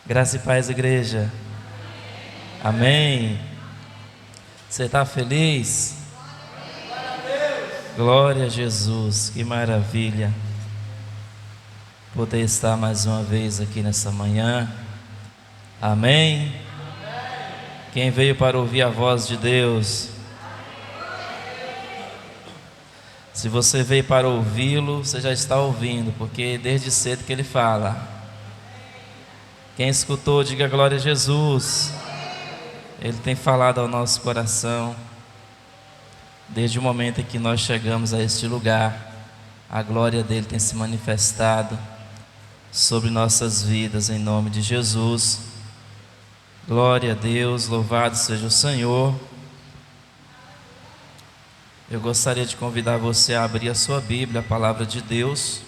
Graça e paz, igreja. Amém. Você está feliz? Glória a Jesus, que maravilha poder estar mais uma vez aqui nessa manhã. Amém. Quem veio para ouvir a voz de Deus? Se você veio para ouvi-lo, você já está ouvindo, porque desde cedo que ele fala. Quem escutou, diga glória a Jesus. Ele tem falado ao nosso coração. Desde o momento em que nós chegamos a este lugar, a glória dele tem se manifestado sobre nossas vidas, em nome de Jesus. Glória a Deus, louvado seja o Senhor. Eu gostaria de convidar você a abrir a sua Bíblia, a palavra de Deus.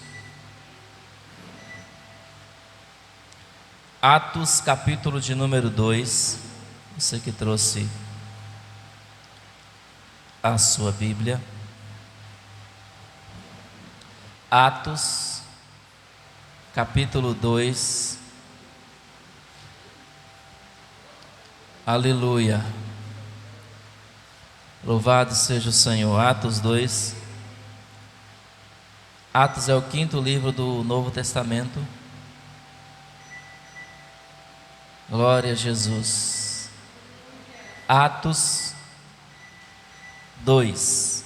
Atos, capítulo de número 2. Você que trouxe a sua Bíblia. Atos, capítulo 2. Aleluia. Louvado seja o Senhor. Atos 2. Atos é o 5º livro do Novo Testamento. Glória a Jesus. Atos 2.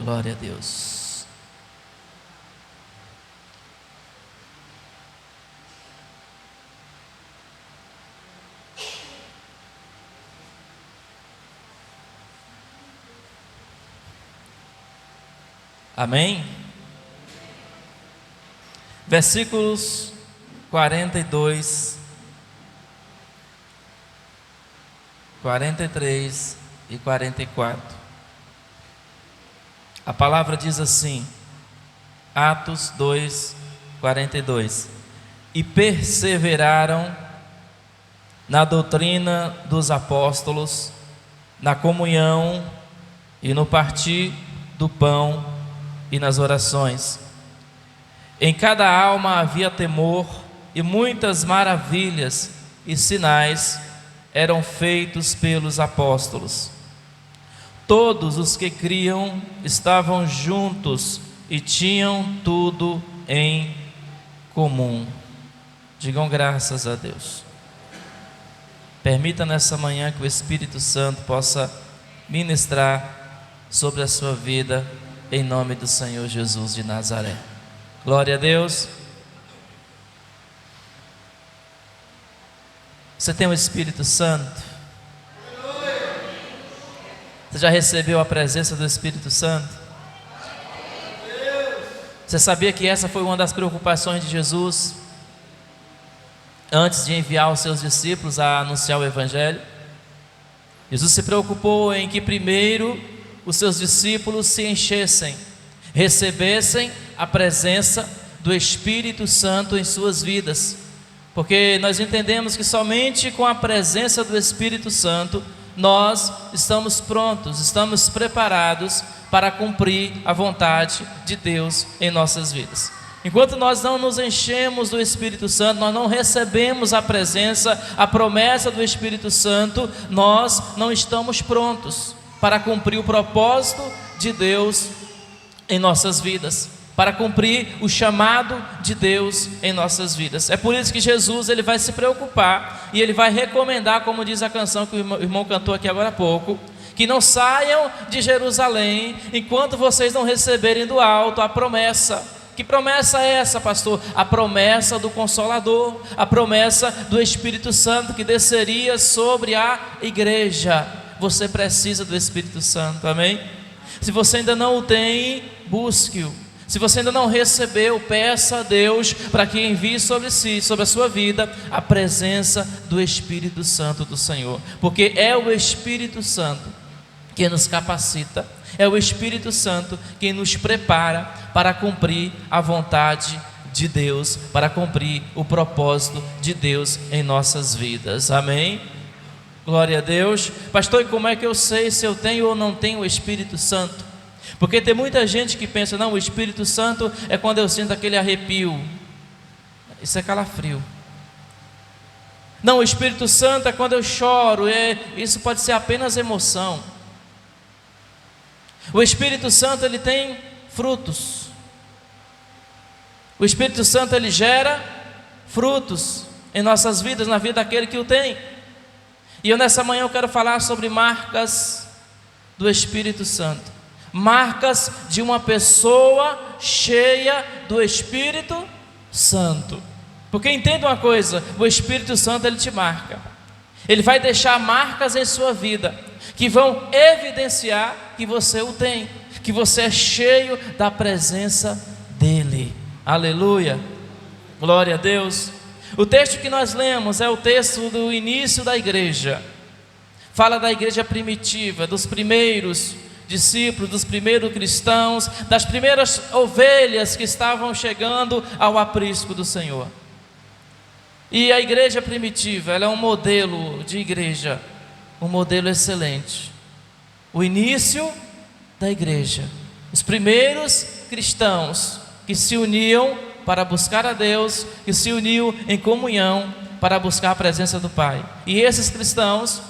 Glória a Deus. Amém? Versículos 42, 43 e 44. A palavra diz assim, Atos 2, 42. E perseveraram na doutrina dos apóstolos, na comunhão e no partir do pão e nas orações. Em cada alma havia temor, e muitas maravilhas e sinais eram feitos pelos apóstolos. Todos os que criam estavam juntos e tinham tudo em comum. Digam graças a Deus. Permita nessa manhã que o Espírito Santo possa ministrar sobre a sua vida, em nome do Senhor Jesus de Nazaré. Glória a Deus. Você tem o Espírito Santo? Você já recebeu a presença do Espírito Santo? Você sabia que essa foi uma das preocupações de Jesus antes de enviar os seus discípulos a anunciar o Evangelho? Jesus se preocupou em que primeiro os seus discípulos se enchessem, recebessem a presença do Espírito Santo em suas vidas, porque nós entendemos que somente com a presença do Espírito Santo nós estamos prontos, estamos preparados para cumprir a vontade de Deus em nossas vidas. Enquanto nós não nos enchemos do Espírito Santo, nós não recebemos a presença, a promessa do Espírito Santo, nós não estamos prontos para cumprir o propósito de Deus em nossas vidas, para cumprir o chamado de Deus em nossas vidas. É por isso que Jesus ele vai se preocupar e ele vai recomendar, como diz a canção que o irmão cantou aqui agora há pouco, que não saiam de Jerusalém enquanto vocês não receberem do alto a promessa. Que promessa é essa, pastor? A promessa do Consolador, a promessa do Espírito Santo que desceria sobre a igreja. Você precisa do Espírito Santo, amém? Se você ainda não o tem, busque-o. Se você ainda não recebeu, peça a Deus para que envie sobre si, sobre a sua vida, a presença do Espírito Santo do Senhor. Porque é o Espírito Santo que nos capacita, é o Espírito Santo que nos prepara para cumprir a vontade de Deus, para cumprir o propósito de Deus em nossas vidas, amém? Glória a Deus. Pastor, e como é que eu sei se eu tenho ou não tenho o Espírito Santo? Porque tem muita gente que pensa, não, o Espírito Santo é quando eu sinto aquele arrepio. Isso é calafrio. Não, o Espírito Santo é quando eu choro. Isso pode ser apenas emoção. O Espírito Santo, ele tem frutos. O Espírito Santo, ele gera frutos em nossas vidas, na vida daquele que o tem. E eu nessa manhã eu quero falar sobre marcas do Espírito Santo. Marcas de uma pessoa cheia do Espírito Santo. Porque entenda uma coisa, o Espírito Santo, ele te marca. Ele vai deixar marcas em sua vida que vão evidenciar que você o tem, que você é cheio da presença dele. Aleluia, glória a Deus. O texto que nós lemos é o texto do início da igreja. Fala da igreja primitiva, dos primeiros discípulos, dos primeiros cristãos, das primeiras ovelhas que estavam chegando ao aprisco do Senhor. E a igreja primitiva, ela é um modelo de igreja, um modelo excelente. O início da igreja, os primeiros cristãos que se uniam para buscar a Deus, que se uniam em comunhão para buscar a presença do Pai. E esses cristãos,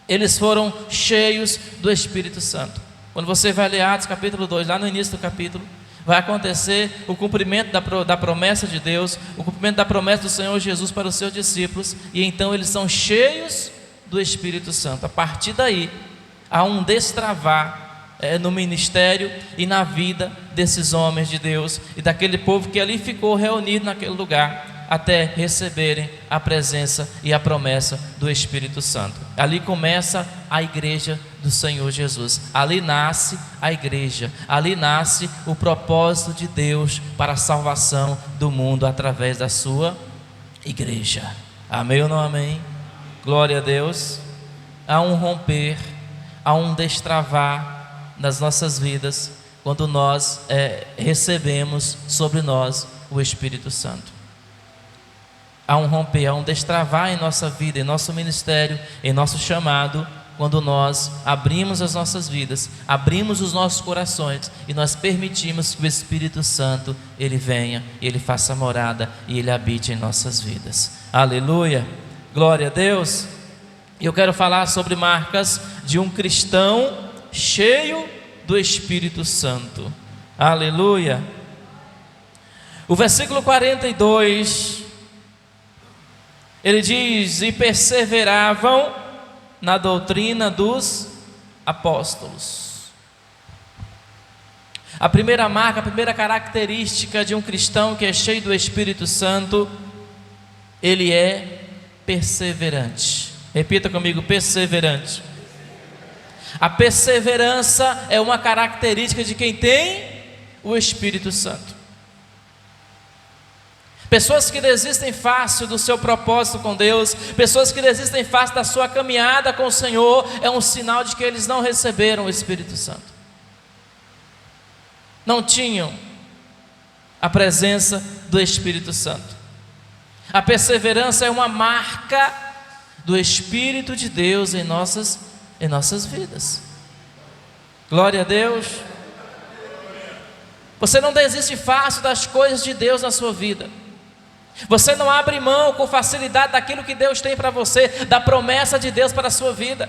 eles foram cheios do Espírito Santo. Quando você vai ler Atos capítulo 2, lá no início do capítulo, vai acontecer o cumprimento da promessa de Deus, o cumprimento da promessa do Senhor Jesus para os seus discípulos, e então eles são cheios do Espírito Santo. A partir daí, há um destravar no ministério e na vida desses homens de Deus e daquele povo que ali ficou reunido naquele lugar, até receberem a presença e a promessa do Espírito Santo. Ali começa a igreja do Senhor Jesus. Ali nasce a igreja. Ali nasce o propósito de Deus para a salvação do mundo através da sua igreja. Amém ou não amém? Glória a Deus. Há um romper, há um destravar nas nossas vidas quando nós recebemos sobre nós o Espírito Santo. Há um romper, há um destravar em nossa vida, em nosso ministério, em nosso chamado, quando nós abrimos as nossas vidas, abrimos os nossos corações e nós permitimos que o Espírito Santo, ele venha, ele faça morada e ele habite em nossas vidas. Aleluia, glória a Deus. E eu quero falar sobre marcas de um cristão cheio do Espírito Santo. Aleluia. O versículo 42, ele diz: e perseveravam na doutrina dos apóstolos. A primeira marca, a primeira característica de um cristão que é cheio do Espírito Santo, ele é perseverante. Repita comigo: perseverante. A perseverança é uma característica de quem tem o Espírito Santo. Pessoas que desistem fácil do seu propósito com Deus, pessoas que desistem fácil da sua caminhada com o Senhor, é um sinal de que eles não receberam o Espírito Santo. Não tinham a presença do Espírito Santo. A perseverança é uma marca do Espírito de Deus em nossas vidas. Glória a Deus. Você não desiste fácil das coisas de Deus na sua vida. Você não abre mão com facilidade daquilo que Deus tem para você, da promessa de Deus para a sua vida.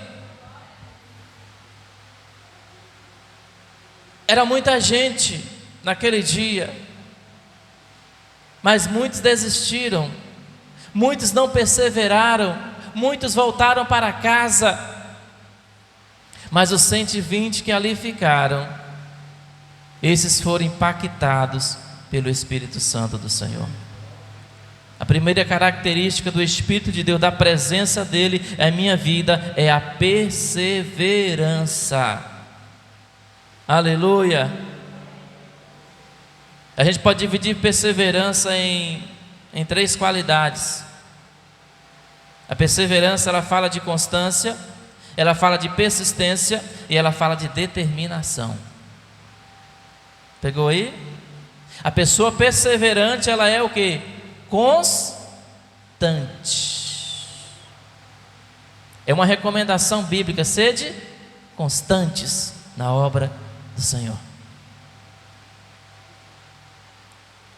Era muita gente naquele dia, mas muitos desistiram, muitos não perseveraram, muitos voltaram para casa, mas os 120 que ali ficaram, esses foram impactados pelo Espírito Santo do Senhor. A primeira característica do Espírito de Deus, da presença dele em minha vida, é a perseverança. Aleluia. A gente pode dividir perseverança em 3 qualidades. A perseverança, ela fala de constância, ela fala de persistência e ela fala de determinação. Pegou aí? A pessoa perseverante, ela é o quê? Constante. É uma recomendação bíblica: sede constantes na obra do Senhor.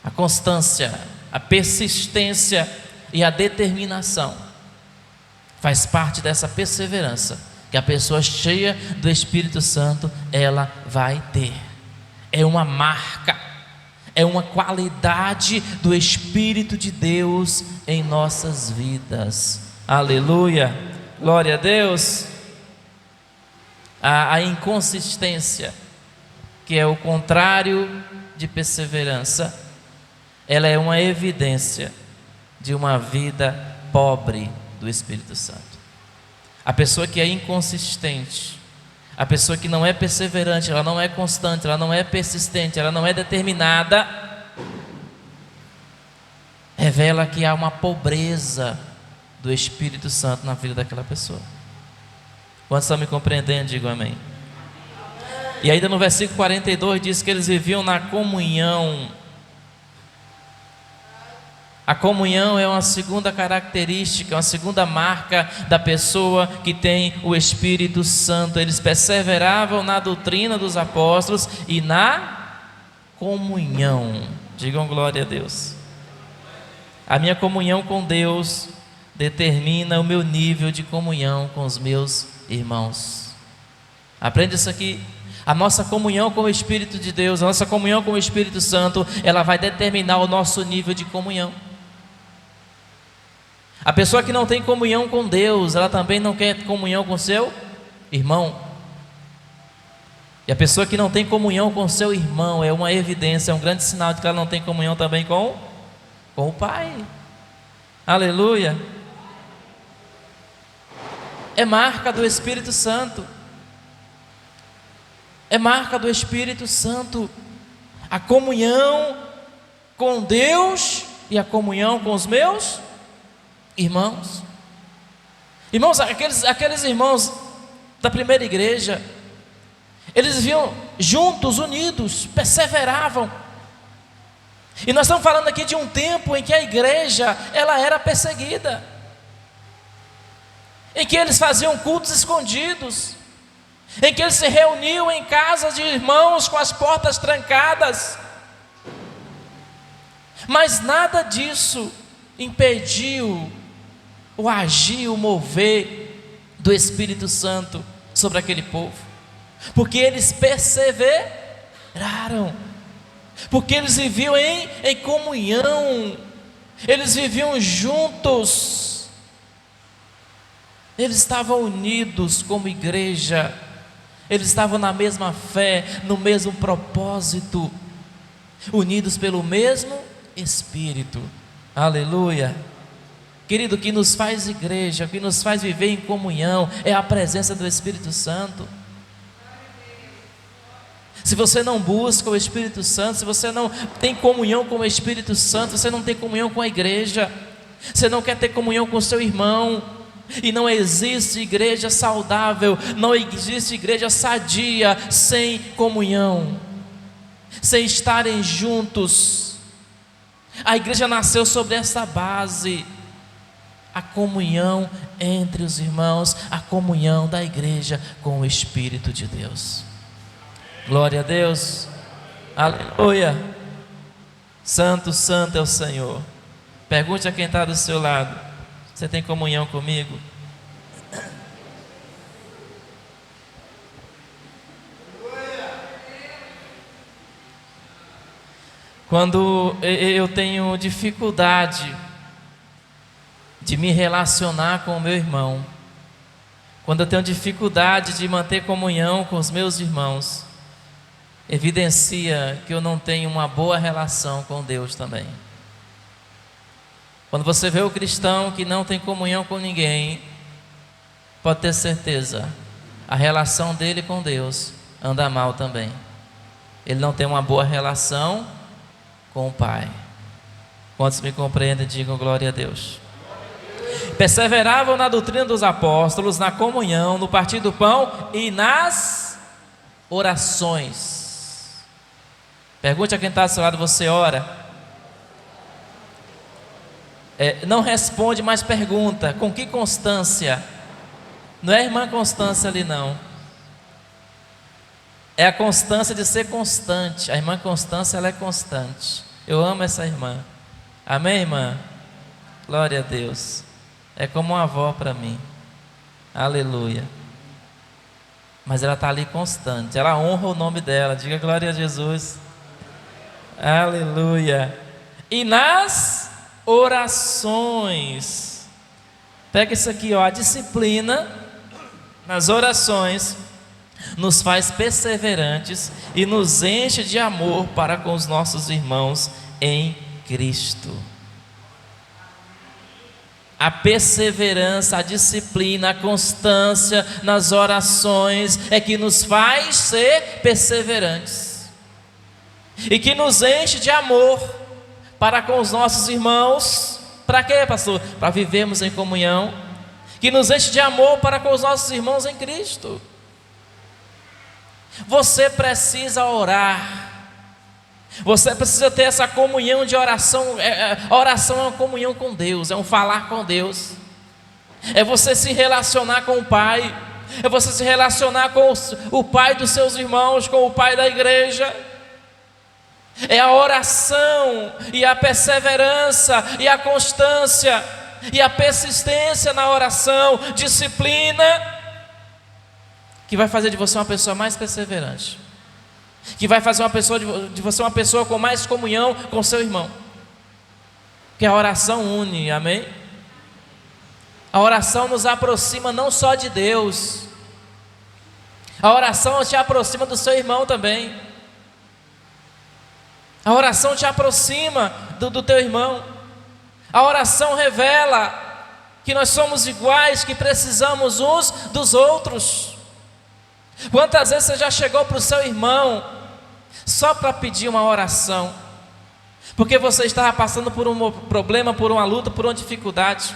A constância, a persistência e a determinação faz parte dessa perseverança que a pessoa cheia do Espírito Santo ela vai ter. É uma marca, é uma qualidade do Espírito de Deus em nossas vidas. Aleluia, glória a Deus. A inconsistência, que é o contrário de perseverança, ela é uma evidência de uma vida pobre do Espírito Santo. A pessoa que é inconsistente, a pessoa que não é perseverante, ela não é constante, ela não é persistente, ela não é determinada, revela que há uma pobreza do Espírito Santo na vida daquela pessoa. Quantos estão me compreendendo? Digo amém. E ainda no versículo 42 diz que eles viviam na comunhão. A comunhão é uma segunda característica, uma segunda marca da pessoa que tem o Espírito Santo. Eles perseveravam na doutrina dos apóstolos e na comunhão. Digam glória a Deus. A minha comunhão com Deus determina o meu nível de comunhão com os meus irmãos. Aprende isso aqui. A nossa comunhão com o Espírito de Deus, a nossa comunhão com o Espírito Santo, ela vai determinar o nosso nível de comunhão. A pessoa que não tem comunhão com Deus, ela também não quer comunhão com seu irmão. E a pessoa que não tem comunhão com seu irmão é uma evidência, é um grande sinal de que ela não tem comunhão também com o Pai. Aleluia. É marca do Espírito Santo. É marca do Espírito Santo. A comunhão com Deus e a comunhão com os meus irmãos. Irmãos, aqueles irmãos da primeira igreja, eles viviam juntos, unidos, perseveravam. E nós estamos falando aqui de um tempo em que a igreja, ela era perseguida, em que eles faziam cultos escondidos, em que eles se reuniam em casas de irmãos com as portas trancadas. Mas nada disso impediu o agir, o mover do Espírito Santo sobre aquele povo, porque eles perseveraram, porque eles viviam em comunhão, eles viviam juntos, eles estavam unidos como igreja, eles estavam na mesma fé, no mesmo propósito, unidos pelo mesmo Espírito. Aleluia. Querido, o que nos faz igreja, o que nos faz viver em comunhão é a presença do Espírito Santo. Se você não busca o Espírito Santo, se você não tem comunhão com o Espírito Santo, você não tem comunhão com a igreja, você não quer ter comunhão com o seu irmão, e não existe igreja saudável, não existe igreja sadia sem comunhão, sem estarem juntos. A igreja nasceu sobre essa base, a comunhão entre os irmãos, a comunhão da igreja com o Espírito de Deus. Glória a Deus, aleluia. Santo, santo é o Senhor. Pergunte a quem está do seu lado: você tem comunhão comigo? Quando eu tenho dificuldade de me relacionar com o meu irmão, quando eu tenho dificuldade de manter comunhão com os meus irmãos, evidencia que eu não tenho uma boa relação com Deus também. Quando você vê o cristão que não tem comunhão com ninguém, pode ter certeza, a relação dele com Deus anda mal também. Ele não tem uma boa relação com o Pai. Quantos me compreendem, digam glória a Deus. Perseveravam na doutrina dos apóstolos, na comunhão, no partir do pão e nas orações. Pergunte a quem está do seu lado: você ora? Não responde, mas pergunta: com que constância? Não é a irmã Constância ali não. É a constância de ser constante. A irmã Constância, ela é constante. Eu amo essa irmã. Amém, irmã? Glória a Deus. É como uma avó para mim. Aleluia. Mas ela está ali constante. Ela honra o nome dela. Diga glória a Jesus. Aleluia. E nas orações. Pega isso aqui, ó. A disciplina nas orações nos faz perseverantes e nos enche de amor para com os nossos irmãos em Cristo. A perseverança, a disciplina, a constância nas orações é que nos faz ser perseverantes e que nos enche de amor para com os nossos irmãos. Para quê, pastor? Para vivermos em comunhão. Que nos enche de amor para com os nossos irmãos em Cristo. Você precisa orar. Você precisa ter essa comunhão de oração. A oração é uma comunhão com Deus, é um falar com Deus. É você se relacionar com o Pai. É você se relacionar com o Pai dos seus irmãos, com o Pai da igreja. É a oração e a perseverança e a constância e a persistência na oração, disciplina, que vai fazer de você uma pessoa mais perseverante, que vai fazer de você uma pessoa com mais comunhão com seu irmão. Que a oração une, amém? A oração nos aproxima não só de Deus, a oração te aproxima do seu irmão também. A oração te aproxima do teu irmão. A oração revela que nós somos iguais, que precisamos uns dos outros. Quantas vezes você já chegou para o seu irmão só para pedir uma oração, porque você estava passando por um problema, por uma luta, por uma dificuldade,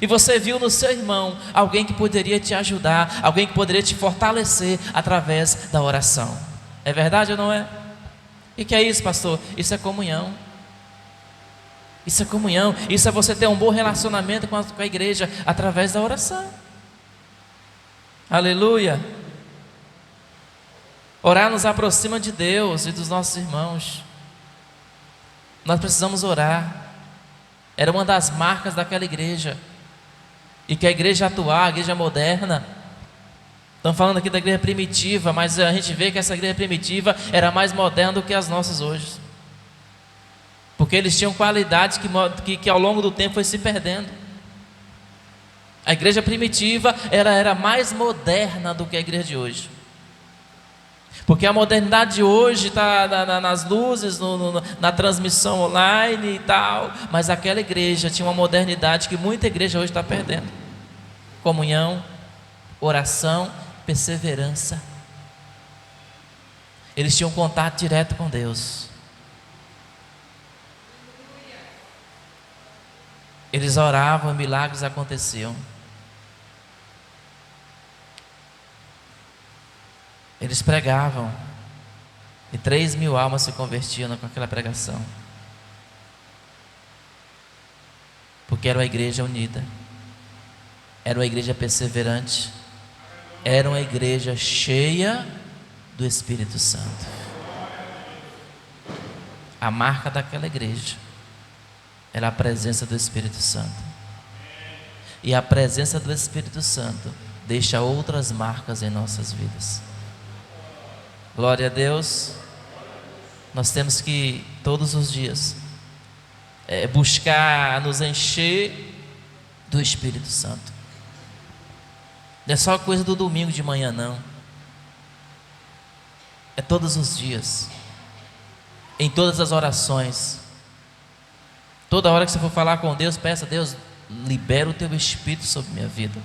e você viu no seu irmão alguém que poderia te ajudar, alguém que poderia te fortalecer através da oração. É verdade ou não é? E que é isso, pastor? Isso é comunhão. Isso é comunhão. Isso é você ter um bom relacionamento com a igreja através da oração. Aleluia. Orar nos aproxima de Deus e dos nossos irmãos. Nós precisamos orar. Era uma das marcas daquela igreja. E que a igreja atual, a igreja moderna, estamos falando aqui da igreja primitiva, mas a gente vê que essa igreja primitiva era mais moderna do que as nossas hoje, porque eles tinham qualidades que ao longo do tempo foi se perdendo. A igreja primitiva era mais moderna do que a igreja de hoje, porque a modernidade de hoje está nas luzes, na transmissão online e tal, mas aquela igreja tinha uma modernidade que muita igreja hoje está perdendo: comunhão, oração, perseverança. Eles tinham contato direto com Deus. Eles oravam, milagres aconteciam. Eles pregavam, e 3.000 almas se convertiam com aquela pregação, porque era uma igreja unida, era uma igreja perseverante, era uma igreja cheia do Espírito Santo. A marca daquela igreja era a presença do Espírito Santo. E a presença do Espírito Santo deixa outras marcas em nossas vidas. Glória a Deus. Nós temos que todos os dias buscar nos encher do Espírito Santo. Não é só coisa do domingo de manhã, não. É todos os dias, em todas as orações. Toda hora que você for falar com Deus, peça a Deus: libera o teu Espírito sobre minha vida.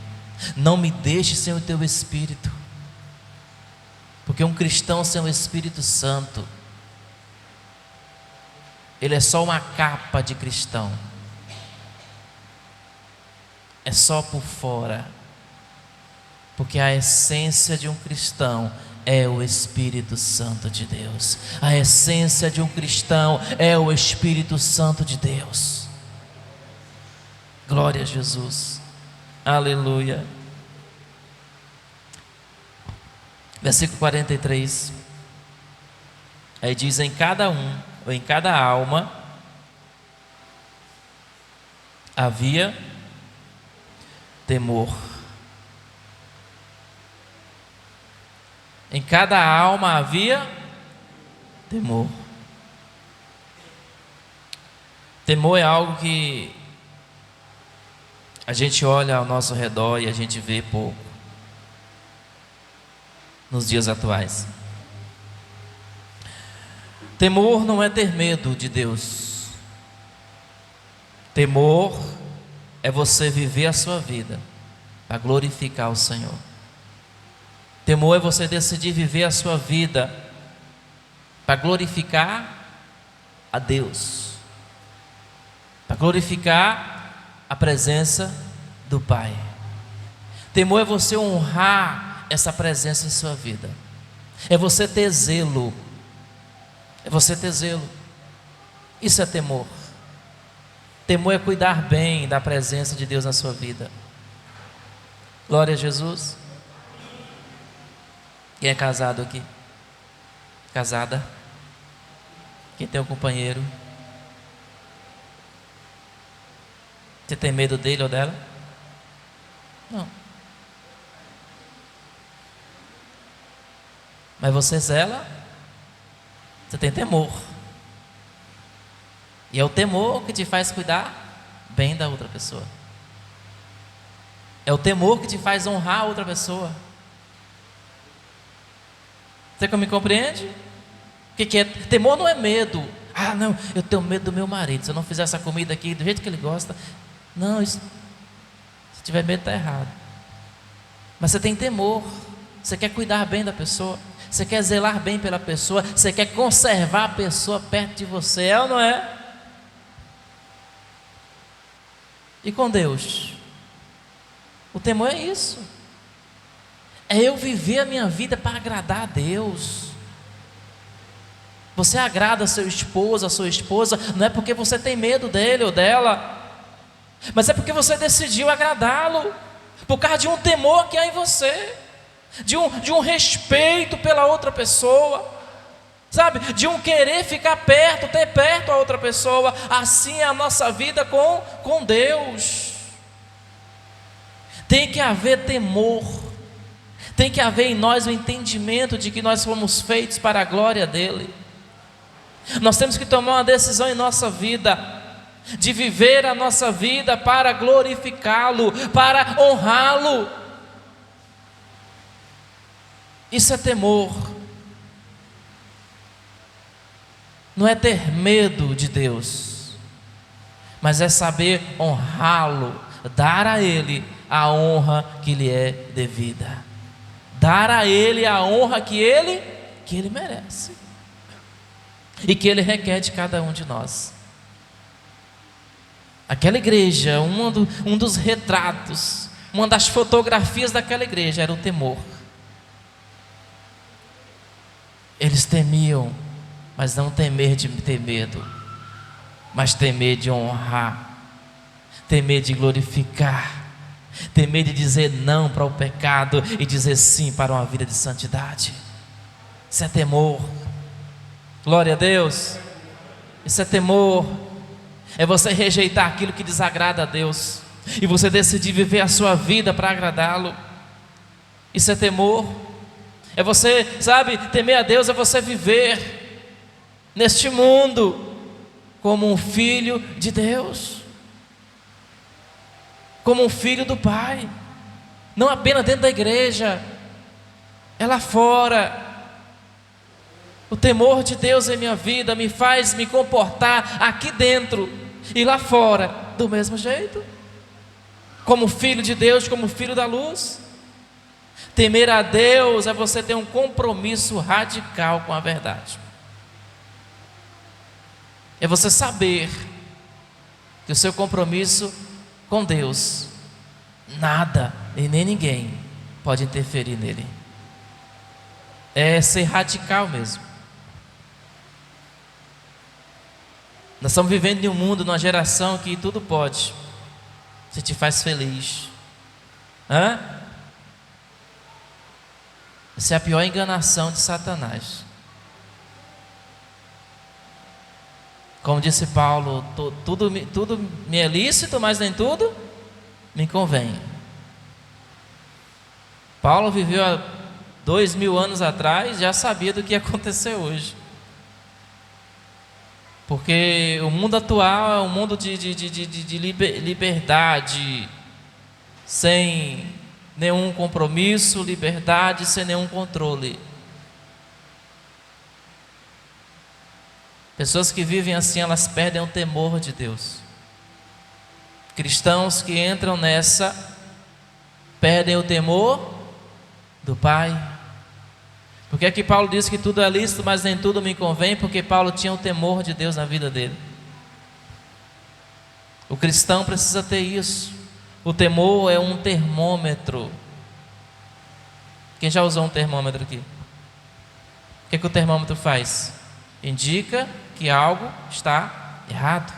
Não me deixe sem o teu Espírito. Porque um cristão sem o Espírito Santo, ele é só uma capa de cristão. É só por fora. Porque a essência de um cristão é o Espírito Santo de Deus. A essência de um cristão é o Espírito Santo de Deus. Glória a Jesus. Aleluia. Versículo 43. Aí diz: em cada um, ou em cada alma, havia temor. Em cada alma havia temor. Temor é algo que a gente olha ao nosso redor e a gente vê pouco nos dias atuais. Temor não é ter medo de Deus. Temor é você viver a sua vida para glorificar o Senhor. Temor é você decidir viver a sua vida para glorificar a Deus, para glorificar a presença do Pai. Temor é você honrar essa presença em sua vida, é você ter zelo, é você ter zelo. Isso é temor. Temor é cuidar bem da presença de Deus na sua vida. Glória a Jesus. Quem é casado aqui? Casada? Quem tem um companheiro? Você tem medo dele ou dela? Não. Mas você zela, você tem temor. E é o temor que te faz cuidar bem da outra pessoa. É o temor que te faz honrar a outra pessoa. Você me compreende? O que é? Temor não é medo. Ah, não, eu tenho medo do meu marido. Se eu não fizer essa comida aqui do jeito que ele gosta. Não, isso, se tiver medo está errado. Mas você tem temor. Você quer cuidar bem da pessoa. Você quer zelar bem pela pessoa. Você quer conservar a pessoa perto de você. É ou não é? E com Deus? O temor é isso. É eu viver a minha vida para agradar a Deus. Você agrada seu esposo, a sua esposa, não é porque você tem medo dele ou dela, mas é porque você decidiu agradá-lo, por causa de um temor que há em você, de um respeito pela outra pessoa, sabe? De um querer ficar perto, ter perto a outra pessoa. Assim é a nossa vida com Deus. Tem que haver temor. Tem que haver em nós o entendimento de que nós fomos feitos para a glória dele. Nós temos que tomar uma decisão em nossa vida, de viver a nossa vida para glorificá-lo, para honrá-lo. Isso é temor. Não é ter medo de Deus, mas é saber honrá-lo, dar a ele a honra que lhe é devida. Dar a ele a honra que ele merece e que ele requer de cada um de nós. Aquela igreja, um dos retratos, uma das fotografias daquela igreja era o temor. Eles temiam, mas não temer de ter medo, mas temer de honrar, temer de glorificar, temer de dizer não para o pecado e dizer sim para uma vida de santidade. Isso é temor. Glória a Deus. Isso é temor. É você rejeitar aquilo que desagrada a Deus e você decidir viver a sua vida para agradá-lo. Isso é temor. É você, sabe, temer a Deus é você viver neste mundo como um filho de Deus, como um filho do Pai, não apenas dentro da igreja, é lá fora. O temor de Deus em minha vida me faz me comportar aqui dentro e lá fora do mesmo jeito, como filho de Deus, como filho da luz. Temer a Deus é você ter um compromisso radical com a verdade, é você saber que o seu compromisso com Deus, nada e nem ninguém pode interferir nele. É ser radical mesmo. Nós estamos vivendo em um mundo, numa geração que tudo pode, se te faz feliz. Essa é a pior enganação de Satanás. Como disse Paulo, tudo me é lícito, mas nem tudo me convém. Paulo viveu há 2000 anos atrás, já sabia do que ia acontecer hoje. Porque o mundo atual é um mundo de liberdade, sem nenhum compromisso, liberdade sem nenhum controle. Pessoas que vivem assim, elas perdem o temor de Deus. Cristãos que entram nessa, perdem o temor do Pai. Porque aqui Paulo diz que tudo é lícito, mas nem tudo me convém, porque Paulo tinha o temor de Deus na vida dele. O cristão precisa ter isso. O temor é um termômetro. Quem já usou um termômetro aqui? O que o termômetro faz? Indica que algo está errado.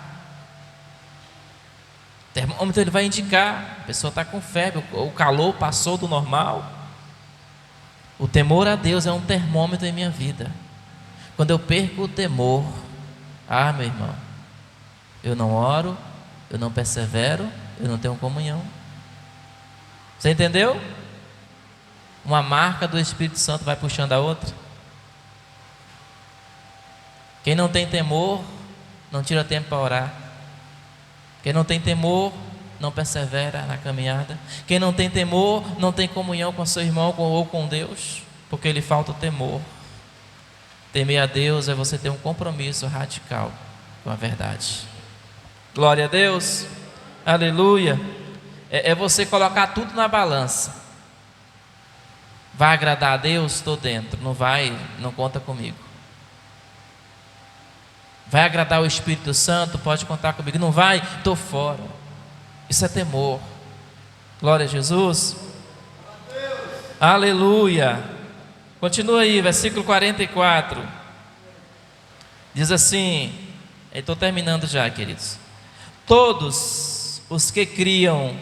O termômetro ele vai indicar, a pessoa está com febre, o calor passou do normal. O temor a Deus é um termômetro em minha vida. Quando eu perco o temor, meu irmão, eu não oro, eu não persevero, eu não tenho comunhão. Você entendeu? Uma marca do Espírito Santo vai puxando a outra. Quem não tem temor, não tira tempo para orar. Quem não tem temor, não persevera na caminhada. Quem não tem temor, não tem comunhão com seu irmão ou com Deus, porque lhe falta o temor. Temer a Deus é você ter um compromisso radical com a verdade. Glória a Deus, aleluia. É você colocar tudo na balança. Vai agradar a Deus? Estou dentro. Não vai? Não conta comigo. Vai agradar o Espírito Santo? Pode contar comigo. Não vai? Estou fora. Isso é temor. Glória a Jesus. Aleluia. Continua aí, versículo 44. Diz assim, estou terminando já, queridos. Todos os que criam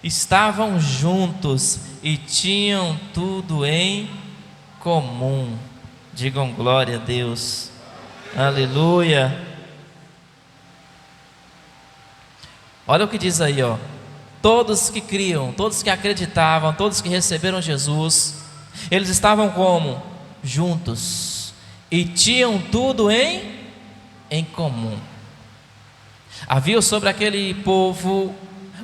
estavam juntos e tinham tudo em comum. Digam glória a Deus. Aleluia. Olha o que diz aí, ó. Todos que criam, todos que acreditavam, todos que receberam Jesus, eles estavam como? Juntos. E tinham tudo em comum. Havia sobre aquele povo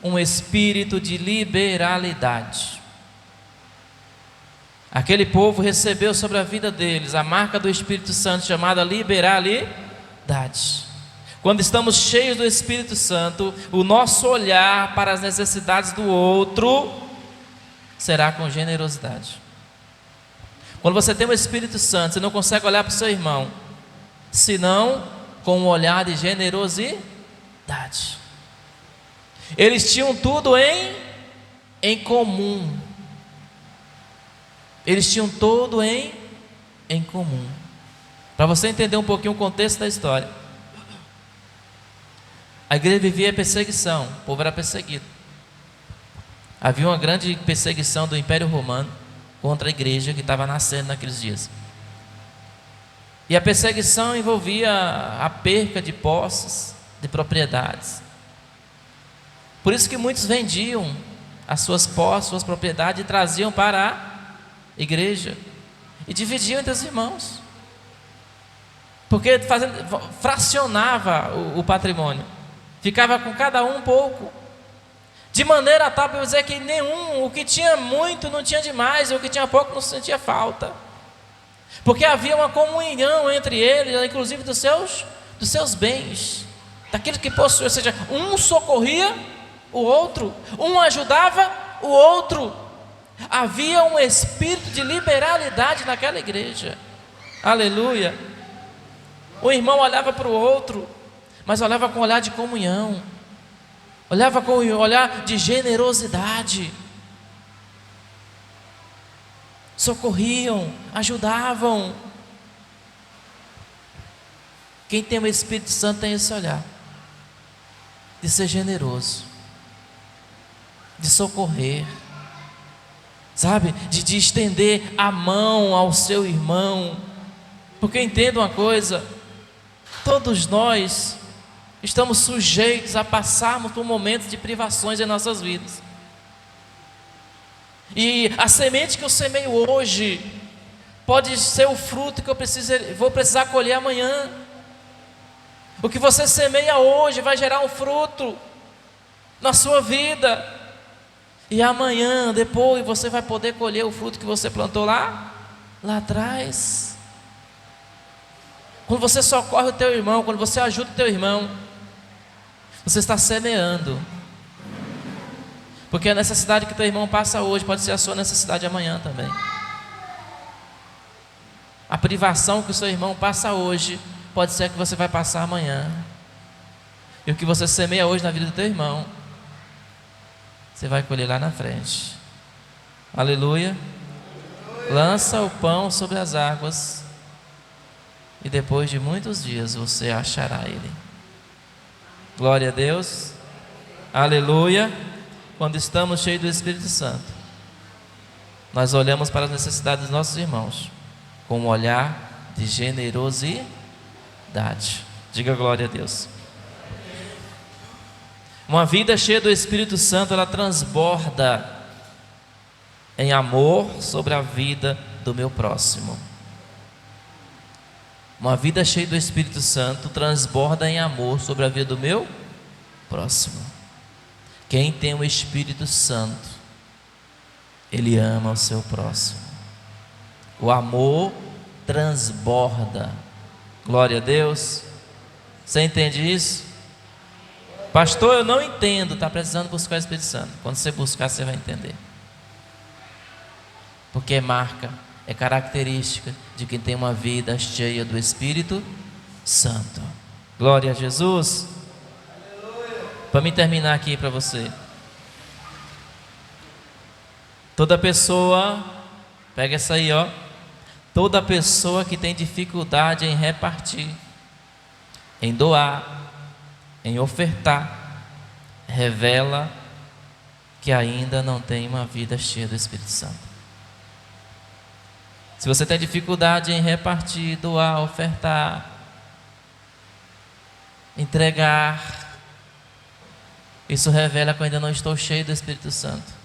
um espírito de liberalidade. Aquele povo recebeu sobre a vida deles a marca do Espírito Santo chamada liberalidade. Quando estamos cheios do Espírito Santo, o nosso olhar para as necessidades do outro será com generosidade. Quando você tem o Espírito Santo, você não consegue olhar para o seu irmão senão com um olhar de generosidade. Eles tinham tudo em comum. Eles tinham tudo em comum. Para você entender um pouquinho o contexto da história, a igreja vivia perseguição, o povo era perseguido. Havia uma grande perseguição do Império Romano contra a igreja que estava nascendo naqueles dias. E a perseguição envolvia a perca de posses, de propriedades. Por isso que muitos vendiam as suas posses, suas propriedades e traziam para a igreja e dividiam entre os irmãos, porque fracionava o patrimônio, ficava com cada um pouco, de maneira tal para dizer que nenhum, o que tinha muito não tinha demais, e o que tinha pouco não sentia falta, porque havia uma comunhão entre eles, inclusive dos seus bens, daquilo que possuía. Ou seja, um socorria o outro, um ajudava o outro. Havia um espírito de liberalidade naquela igreja. Aleluia. O irmão olhava para o outro, mas olhava com um olhar de comunhão, olhava com um olhar de generosidade. Socorriam, ajudavam. Quem tem o Espírito Santo tem esse olhar de ser generoso, de socorrer, sabe, de estender a mão ao seu irmão, porque entenda uma coisa, todos nós estamos sujeitos a passarmos por momentos de privações em nossas vidas, e a semente que eu semeio hoje pode ser o fruto que vou precisar colher amanhã. O que você semeia hoje vai gerar um fruto na sua vida, e amanhã, depois, você vai poder colher o fruto que você plantou lá atrás. Quando você socorre o teu irmão, quando você ajuda o teu irmão, você está semeando, porque a necessidade que teu irmão passa hoje pode ser a sua necessidade amanhã também. A privação que o seu irmão passa hoje pode ser a que você vai passar amanhã. E o que você semeia hoje na vida do teu irmão, você vai colher lá na frente. Aleluia. Lança o pão sobre as águas, e depois de muitos dias você achará ele. Glória a Deus. Aleluia. Quando estamos cheios do Espírito Santo, nós olhamos para as necessidades dos nossos irmãos com um olhar de generosidade. Diga glória a Deus. Uma vida cheia do Espírito Santo, ela transborda em amor sobre a vida do meu próximo. Uma vida cheia do Espírito Santo transborda em amor sobre a vida do meu próximo. Quem tem o Espírito Santo, ele ama o seu próximo. O amor transborda. Glória a Deus. Você entende isso? Pastor, eu não entendo. Está precisando buscar o Espírito Santo. Quando você buscar, você vai entender. Porque é marca, é característica de quem tem uma vida cheia do Espírito Santo. Glória a Jesus. Para me terminar aqui para você, toda pessoa, pega essa aí, ó. Toda pessoa que tem dificuldade em repartir, em doar, em ofertar, revela que ainda não tem uma vida cheia do Espírito Santo. Se você tem dificuldade em repartir, doar, ofertar, entregar, isso revela que eu ainda não estou cheio do Espírito Santo.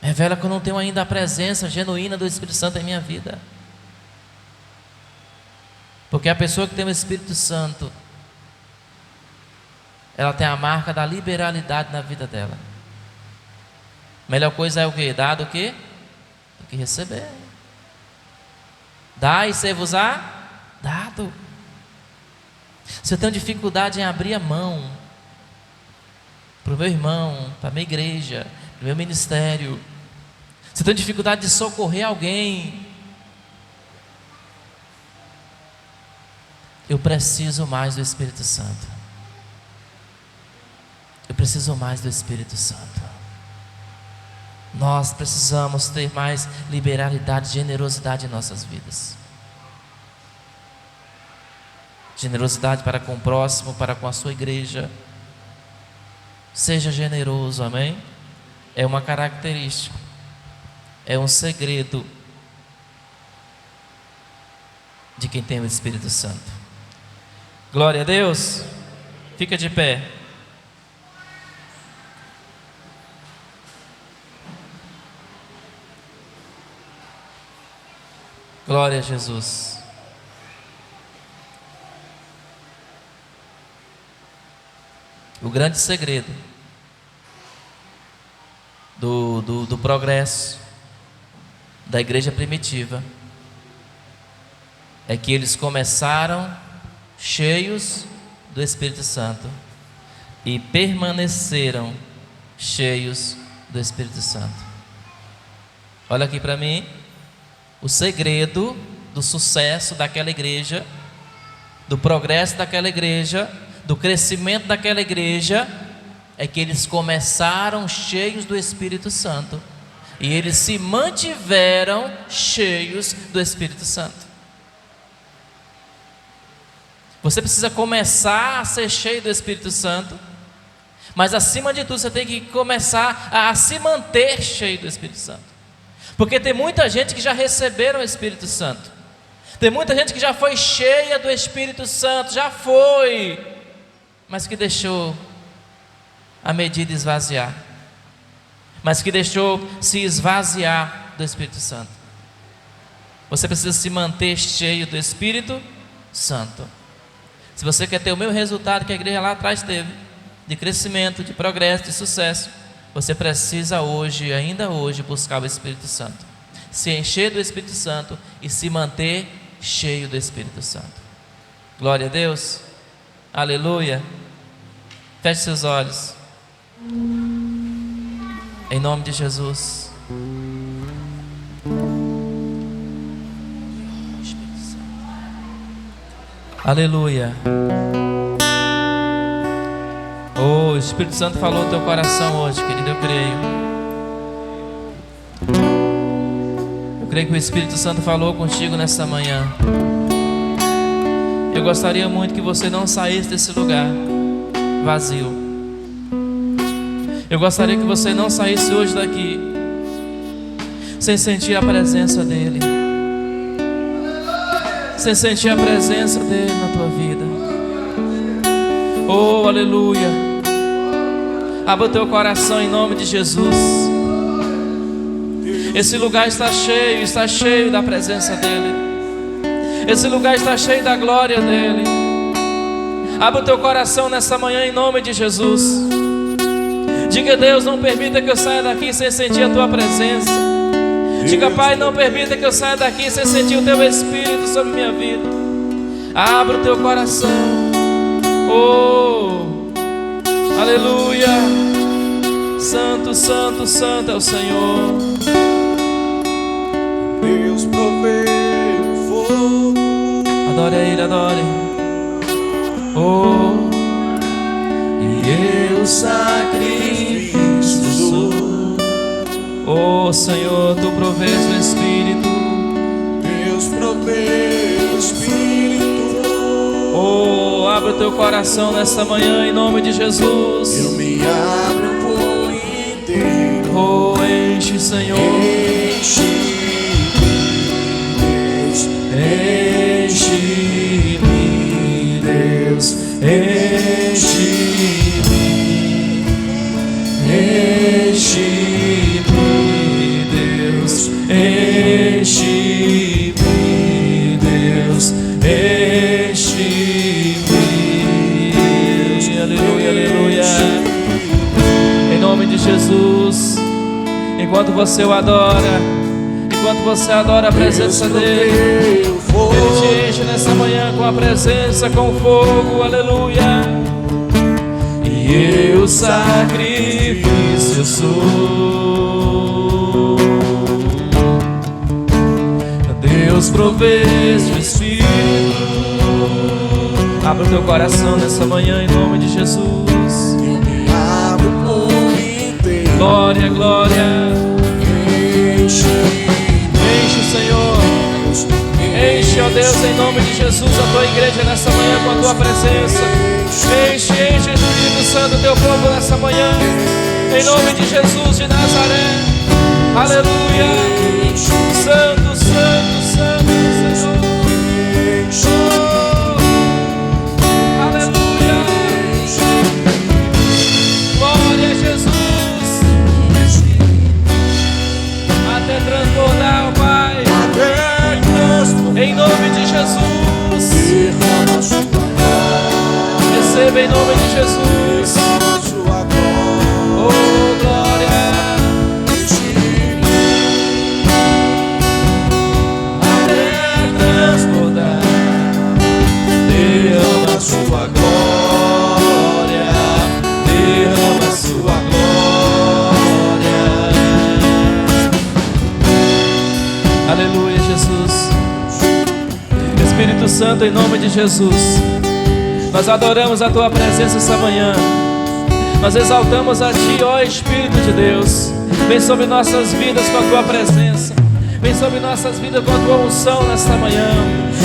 Revela que eu não tenho ainda a presença genuína do Espírito Santo em minha vida. Porque a pessoa que tem o Espírito Santo, ela tem a marca da liberalidade na vida dela. Melhor coisa é o que? Dar do que receber. Dá e ser-vos-á dado. Se eu tenho dificuldade em abrir a mão para o meu irmão, para a minha igreja, para o meu ministério, se eu tenho dificuldade de socorrer alguém, eu preciso mais do Espírito Santo. Eu preciso mais do Espírito Santo. Nós precisamos ter mais liberalidade, generosidade em nossas vidas. Generosidade para com o próximo, para com a sua igreja. Seja generoso, amém? É uma característica, é um segredo de quem tem o Espírito Santo. Glória a Deus. Fica de pé. Glória a Jesus. O grande segredo do progresso da igreja primitiva é que eles começaram cheios do Espírito Santo e permaneceram cheios do Espírito Santo. Olha aqui para mim. O segredo do sucesso daquela igreja, do progresso daquela igreja, do crescimento daquela igreja, é que eles começaram cheios do Espírito Santo e eles se mantiveram cheios do Espírito Santo. Você precisa começar a ser cheio do Espírito Santo Mas acima de tudo, você tem que começar a se manter cheio do Espírito Santo. Porque tem muita gente que já receberam o Espírito Santo. Tem muita gente que já foi cheia do Espírito Santo, já foi, mas que deixou a medida esvaziar. Mas que deixou se esvaziar do Espírito Santo. Você precisa se manter cheio do Espírito Santo. Se você quer ter o mesmo resultado que a igreja lá atrás teve, de crescimento, de progresso, de sucesso, você precisa hoje, ainda hoje, buscar o Espírito Santo. Se encher do Espírito Santo e se manter cheio do Espírito Santo. Glória a Deus. Aleluia. Feche seus olhos. Em nome de Jesus. Aleluia. Oh, o Espírito Santo falou no teu coração hoje, querido, eu creio. Eu creio que o Espírito Santo falou contigo nessa manhã. Eu gostaria muito que você não saísse desse lugar vazio. Eu gostaria que você não saísse hoje daqui sem sentir a presença dEle, sem sentir a presença dEle na tua vida. Oh, aleluia. Abra o teu coração em nome de Jesus. Esse lugar está cheio da presença dEle. Esse lugar está cheio da glória dEle. Abra o teu coração nessa manhã em nome de Jesus. Diga: Deus, não permita que eu saia daqui sem sentir a tua presença. Diga: Pai, não permita que eu saia daqui sem sentir o teu Espírito sobre minha vida. Abra o teu coração. Oh, aleluia. Santo, santo, santo é o Senhor. Deus provê o fogo. Adore a Ele, adore. Oh, E eu sacrifício sou. oh Senhor, Tu provês o Espírito. Deus provê o Espírito. Oh, abre o teu coração nesta manhã em nome de Jesus. Eu me abro por inteiro. Oh, enche, Senhor. Enche-me, Deus. Enche-me. Enche-me, Deus. Enche-me, Deus. Enche-me. Aleluia, aleluia. Em nome de Jesus. Enquanto você o adora, enquanto você adora a presença dEle, Ele te enche nessa manhã com a presença, com o fogo, aleluia. E eu sacrifício sou. Deus provês o Espírito. Abra o teu coração nessa manhã em nome de Jesus. Eu me abro por inteiro. Glória, glória. Enche, Senhor. Enche, ó Deus, em nome de Jesus, a tua igreja nessa manhã com a tua presença. Enche, enche, Espírito Santo, teu povo nessa manhã. Em nome de Jesus de Nazaré. Aleluia. Santo, santo, santo, Senhor. Oh, aleluia. Glória a Jesus. Até transbordar, ó Pai. Em nome de Jesus. Receba em nome de Jesus. Oh, glória. Até transbordar. Derrama sua glória. Derrama sua glória. Aleluia, Jesus. Espírito Santo, em nome de Jesus, nós adoramos a Tua presença essa manhã. Nós exaltamos a Ti, ó Espírito de Deus. Vem sobre nossas vidas com a Tua presença. Vem sobre nossas vidas com a tua unção nesta manhã.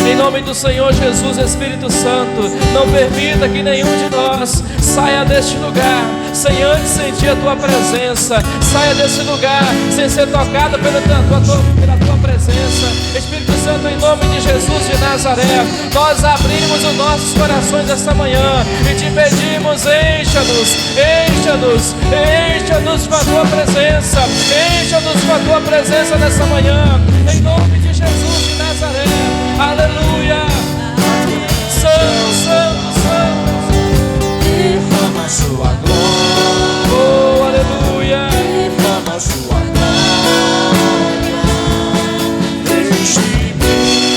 Em nome do Senhor Jesus, Espírito Santo, não permita que nenhum de nós saia deste lugar sem antes sentir a tua presença. Saia desse lugar sem ser tocado pela tua presença. Espírito Santo, em nome de Jesus de Nazaré, nós abrimos os nossos corações esta manhã e te pedimos: encha-nos, encha-nos, encha-nos com a tua presença, encha-nos com a tua presença nessa manhã, em nome de Jesus de Nazaré. Aleluia. Santo, santo, santo, derrama a sua glória. oh, aleluia. Derrama a sua glória. Deixe em mim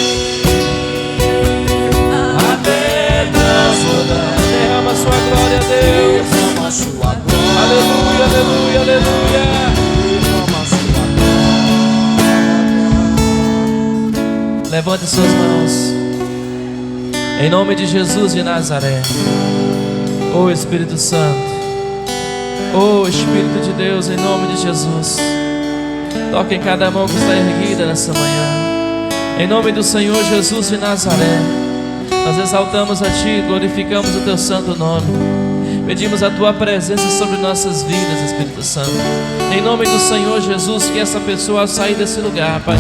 até transbordar. Derrama a sua glória, Deus. Derrama a sua glória. Aleluia, aleluia, aleluia. Derrama a sua glória. Levante suas mãos. Em nome de Jesus de Nazaré. Oh Espírito Santo, oh Espírito de Deus, em nome de Jesus, toque em cada mão que está erguida nessa manhã. Em nome do Senhor Jesus de Nazaré, nós exaltamos a Ti, glorificamos o Teu santo nome. Pedimos a Tua presença sobre nossas vidas, Espírito Santo. Em nome do Senhor Jesus, que essa pessoa ao sair desse lugar, Pai,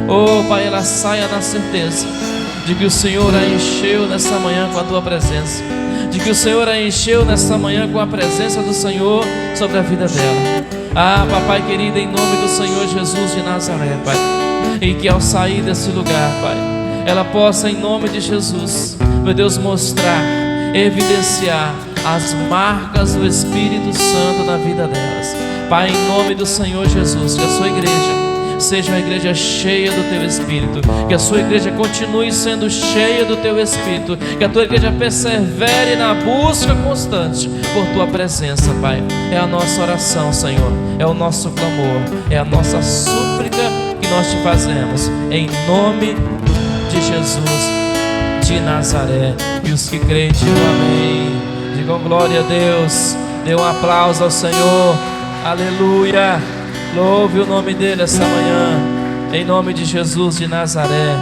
oh Pai, ela saia na certeza de que o Senhor a encheu nessa manhã com a Tua presença, de que o Senhor a encheu nessa manhã com a presença do Senhor sobre a vida dela. Ah, Papai querido, em nome do Senhor Jesus de Nazaré, Pai, e que ao sair desse lugar, Pai, ela possa, em nome de Jesus, meu Deus, mostrar, evidenciar as marcas do Espírito Santo na vida delas. Pai, em nome do Senhor Jesus, que a sua igreja seja uma igreja cheia do Teu Espírito, que a sua igreja continue sendo cheia do Teu Espírito, que a Tua igreja persevere na busca constante por Tua presença, Pai. É a nossa oração, Senhor, é o nosso clamor, é a nossa súplica que nós Te fazemos, em nome de Jesus de Nazaré. E os que creem digam amém, digam glória a Deus, dê um aplauso ao Senhor, aleluia. Louve o nome dele essa manhã, em nome de Jesus de Nazaré.